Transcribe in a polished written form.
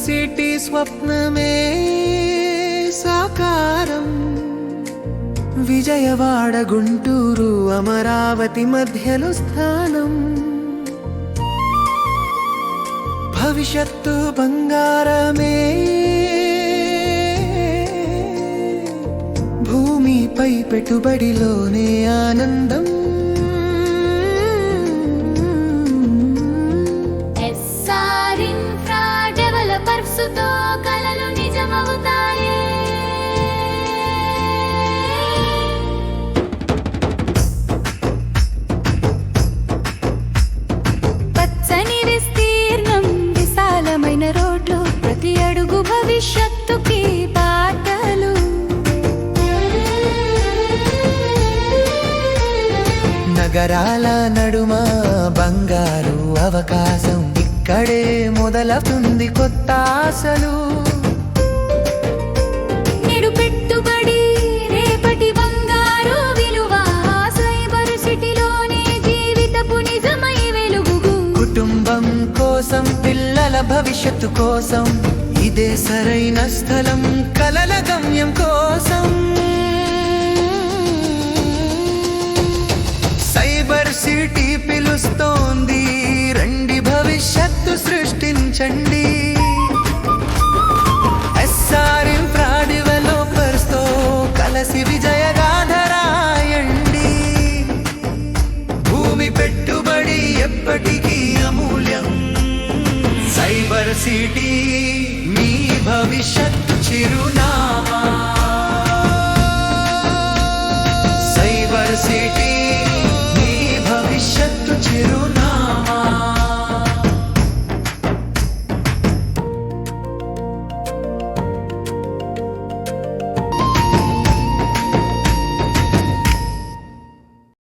City స్వప్నమే సాకారం. విజయవాడ గుంటూరు అమరావతి మధ్యలో స్థానం. భవిష్యత్తు బంగారమే, భూమిపై పెట్టుబడిలోనే ఆనందం. తో కలలు నిజమవుతాయి. పచ్చని విస్తీర్ణం, విశాలమైన రోడ్లు, ప్రతి అడుగు భవిష్యత్తుకి బాటలు. నగరాల నడుమ బంగారు అవకాశం, ఇక్కడే మొదలవుతుంది కొత్త ఆశలు. నేడు పెట్టుబడి, రేపటి బంగారు విలువ, సైబర్ సిటీలోనే జీవితపు నిజమై వెలుగు. కుటుంబం కోసం, పిల్లల భవిష్యత్తు కోసం, ఇదే సరైన స్థలం కలల గమ్యం కోసం. సైబర్ సిటీ పిలుస్తోంది, రండి భవిష్యత్తు సృష్టించండి. SR ఇన్ఫ్రా డెవలపర్స్ తో కలిసి విజయగాథ రాయండి. భూమి పెట్టుబడి ఎప్పటికీ అమూల్యం. సైబర్ సిటీ మీ భవిష్యత్తు చిరు